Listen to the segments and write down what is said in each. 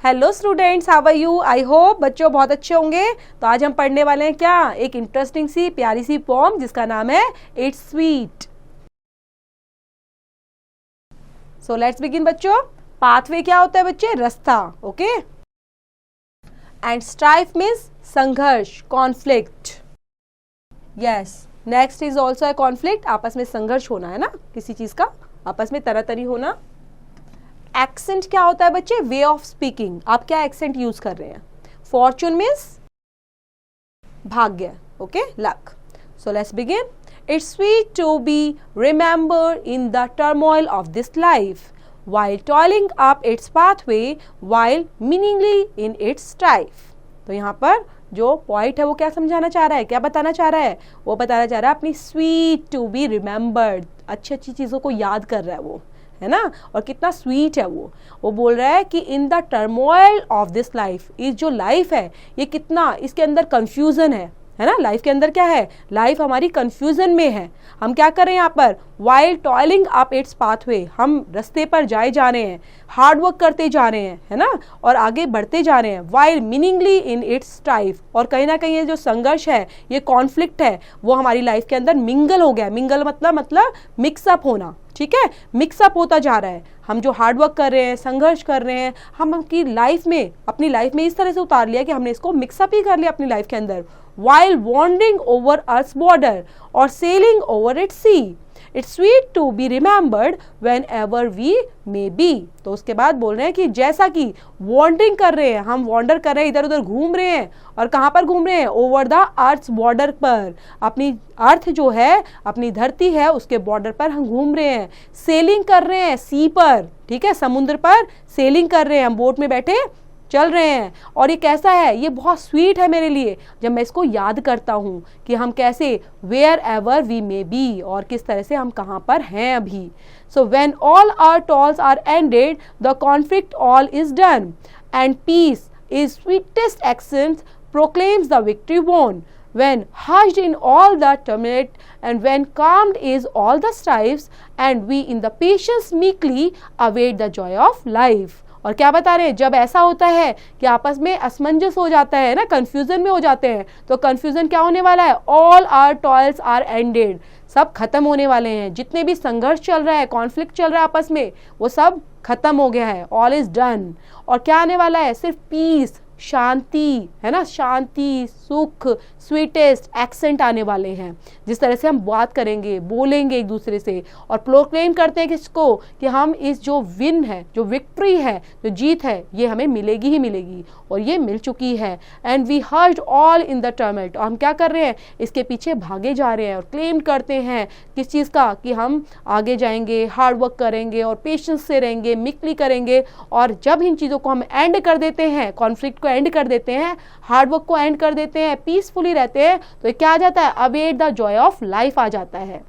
Hello students, how are you? I hope बच्चों बहुत अच्छे होंगे। तो आज हम पढ़ने वाले हैं क्या, एक इंटरेस्टिंग सी प्यारी सी पोम जिसका नाम है it's sweet. So let's begin बच्चों। पाथवे क्या होता है बच्चे? रास्ता। ओके। एंड स्ट्राइफ मीन्स संघर्ष, conflict. Yes, next is also a conflict, आपस में संघर्ष होना है ना, किसी चीज का आपस में तरातरी होना। एक्सेंट क्या होता है बच्चे? वे ऑफ स्पीकिंग, आप क्या एक्सेंट यूज कर रहे हैं। फॉर्चून मीन्स भाग्य, okay, luck. So let's begin. It's sweet to be remembered in the turmoil of this life while toiling up its pathway while meaningly in its strife। तो यहाँ पर जो पॉइंट है वो क्या समझाना चाह रहा है, क्या बताना चाह रहा है? वो बताना चाह रहा है अपनी स्वीट टू बी रिमेंबर्ड, अच्छी अच्छी चीज़ों को याद कर रहा है वो, है ना। और कितना स्वीट है वो बोल रहा है कि इन the turmoil of this life, इस जो लाइफ है ये कितना, इसके अंदर कंफ्यूजन है ना। लाइफ के अंदर क्या है? लाइफ हमारी कंफ्यूजन में है। हम क्या कर रहे हैं यहाँ पर? While toiling up it's pathway, हम रास्ते पर जाए जा रहे हैं, हार्ड वर्क करते जा रहे हैं, है ना, और आगे बढ़ते जा रहे हैं। वाइल मीनिंगली इन इट्स स्ट्राइफ, और कहीं ना कहीं ये जो संघर्ष है, ये कॉन्फ्लिक्ट है, वो हमारी लाइफ के अंदर मिंगल हो गया। मिंगल मतलब मिक्सअप होना, ठीक है, मिक्सअप होता जा रहा है। हम जो हार्ड वर्क कर रहे हैं, संघर्ष कर रहे हैं, हम अपनी लाइफ में इस तरह से उतार लिया कि हमने इसको मिक्सअप ही कर लिया अपनी लाइफ के अंदर। While wandering over Earth's border or sailing over its sea, it's sweet to be remembered whenever we may be। तो उसके बाद बोल रहे हैं कि जैसा कि वॉन्डरिंग कर रहे हैं, हम वॉन्डर कर रहे हैं, इधर उधर घूम रहे हैं, और कहाँ पर घूम रहे हैं? ओवर द अर्थ्स बॉर्डर पर, अपनी अर्थ जो है, अपनी धरती है, उसके बॉर्डर पर हम घूम रहे हैं। सेलिंग कर रहे हैं सी पर, ठीक है, समुद्र पर सेलिंग कर रहे हैं, हम बोट में बैठे चल रहे हैं। और ये कैसा है? ये बहुत स्वीट है मेरे लिए जब मैं इसको याद करता हूँ कि हम कैसे wherever we may be, और किस तरह से हम कहाँ पर हैं अभी। So when all our toils are ended the conflict all is done and peace is sweetest accent proclaims the victory won. When hushed in all the tumult and when calmed is all the strifes and we in the patience meekly await the joy of life। और क्या बता रहे हैं? जब ऐसा होता है कि आपस में असमंजस हो जाता है ना, कंफ्यूजन में हो जाते हैं, तो कंफ्यूजन क्या होने वाला है? All our toils are ended, सब खत्म होने वाले हैं। जितने भी संघर्ष चल रहा है, कॉन्फ्लिक्ट चल रहा है आपस में, वो सब खत्म हो गया है, ऑल इज डन। और क्या आने वाला है? सिर्फ पीस, शांति, है ना, शांति, सुख, स्वीटेस्ट एक्सेंट आने वाले हैं। जिस तरह से हम बात करेंगे, बोलेंगे एक दूसरे से, और प्रोक्लेम करते हैं किसको? कि हम इस जो विन है, जो विक्ट्री है, जो जीत है, ये हमें मिलेगी ही मिलेगी, और ये मिल चुकी है। And we heard all in the tumult, और हम क्या कर रहे हैं? इसके पीछे भागे जा रहे हैं और क्लेम करते हैं किस चीज़ का? कि हम आगे जाएंगे, हार्ड वर्क करेंगे और पेशेंस से रहेंगे, मिकली करेंगे। और जब इन चीज़ों को हम एंड कर देते हैं, कॉन्फ्लिक्ट को एंड कर देते हैं, हार्ड वर्क को एंड कर देते हैं, पीसफुली रहते हैं, तो ये क्या आ जाता है? Await the joy of life आ जाता है।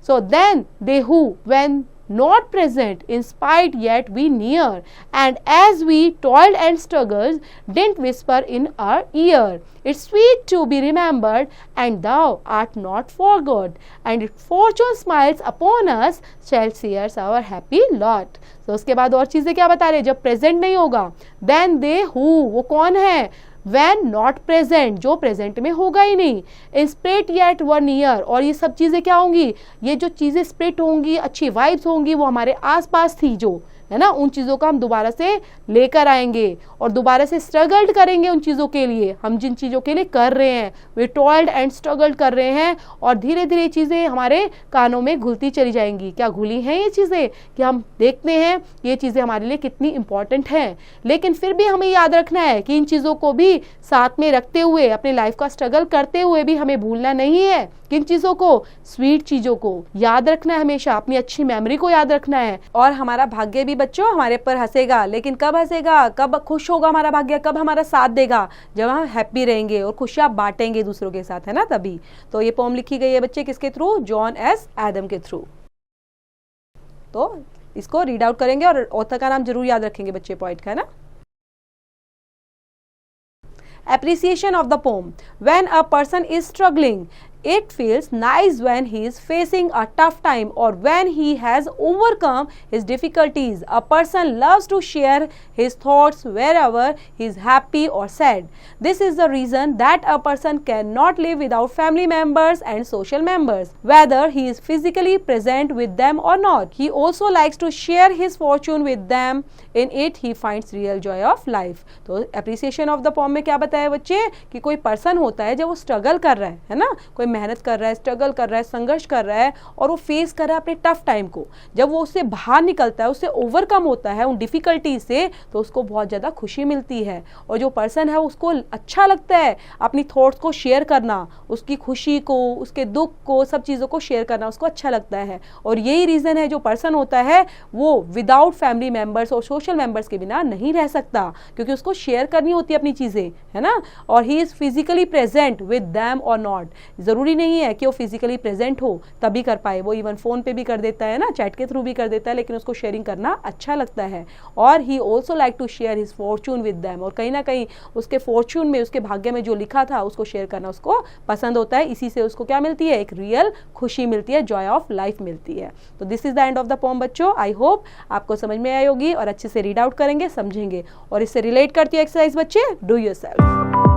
So then they who when not present in spite yet we near, and as we toiled and struggled didn't whisper in our ear, it's sweet to be remembered and thou art not forgot, and if fortune smiles upon us shall shares our happy lot। तो उसके बाद और चीजें क्या बता रहे हैं? जब प्रेजेंट नहीं होगा, then they who, वो कौन है? When not present, जो प्रेजेंट में होगा ही नहीं, in spirit yet were near, और ये सब चीज़ें क्या होंगी? ये जो चीज़ें स्प्रिट होंगी, अच्छी वाइब्स होंगी, वो हमारे आसपास थी जो, है ना, उन चीज़ों का हम दोबारा से लेकर आएंगे और दोबारा से स्ट्रगल्ड करेंगे उन चीज़ों के लिए, हम जिन चीज़ों के लिए कर रहे हैं, वे टॉयल्ड एंड स्ट्रगल्ड कर रहे हैं, और धीरे धीरे चीज़ें हमारे कानों में घुलती चली जाएंगी। क्या घुली हैं ये चीज़ें? कि हम देखते हैं ये चीज़ें हमारे लिए कितनी इंपॉर्टेंट हैं, लेकिन फिर भी हमें याद रखना है कि इन चीज़ों को भी साथ में रखते हुए, अपने लाइफ का स्ट्रगल करते हुए भी हमें भूलना नहीं है। किन चीज़ों को? स्वीट चीज़ों को याद रखना है, हमेशा अपनी अच्छी मेमोरी को याद रखना है। और हमारा भाग्य भी बच्चों हमारे पर हंसेगा, लेकिन कब हंसेगा? कब खुश होगा हमारा भाग्य? कब हमारा साथ देगा? जब हम हैप्पी रहेंगे और खुशियाँ बांटेंगे दूसरों के साथ, है ना, तभी। तो ये पोम लिखी गई है बच्चे किसके थ्रू? जॉन एस एडम के थ्रू। तो इसको रीड आउट करेंगे और ऑथर का नाम जरूर याद रखेंगे बच्चे, पॉइंट का, है ना। Appreciation of the poem. When a person is struggling It feels nice when he is facing a tough time or when he has overcome his difficulties. A person loves to share his thoughts wherever he is happy or sad. This is the reason that a person cannot live without family members and social members, whether he is physically present with them or not. He also likes to share his fortune with them. In it he finds real joy of life. तो appreciation of the poem में क्या बताया बच्चे कि कोई person होता है जब वो स्ट्रगल कर रहा है ना, कोई मेहनत कर रहा है, स्ट्रगल कर रहा है, संघर्ष कर रहा है और वो फेस कर रहा है अपने टफ टाइम को, जब वो उससे बाहर निकलता है, उससे ओवरकम होता है उन डिफिकल्टी से, तो उसको बहुत ज़्यादा खुशी मिलती है। और जो पर्सन है उसको अच्छा लगता है अपनी थॉट्स को शेयर करना, उसकी खुशी को, उसके दुख को, सब चीज़ों को शेयर करना उसको अच्छा लगता है। और यही रीज़न है जो पर्सन होता है वो विदाउट फैमिली मेम्बर्स और सोशल मेम्बर्स के बिना नहीं रह सकता, क्योंकि उसको शेयर करनी होती है अपनी चीज़ें, है ना। और he is physically present with them और नॉट, ज़रूरी नहीं है कि वो फिजिकली प्रेजेंट हो तभी कर पाए, वो इवन फ़ोन पे भी कर देता है ना, चैट के थ्रू भी कर देता है, लेकिन उसको शेयरिंग करना अच्छा लगता है। और he also like to share his fortune with them, और कहीं ना कहीं उसके फॉर्चून में, उसके भाग्य में जो लिखा था उसको शेयर करना उसको पसंद होता है। इसी से उसको क्या मिलती है, एक रियल खुशी मिलती है, जॉय ऑफ लाइफ मिलती है। तो this is the end of the poem बच्चों। आई होप आपको समझ में आई होगी और अच्छे से रीड आउट करेंगे, समझेंगे। और इससे रिलेट करती है एक्सरसाइज बच्चे, डू योरसेल्फ।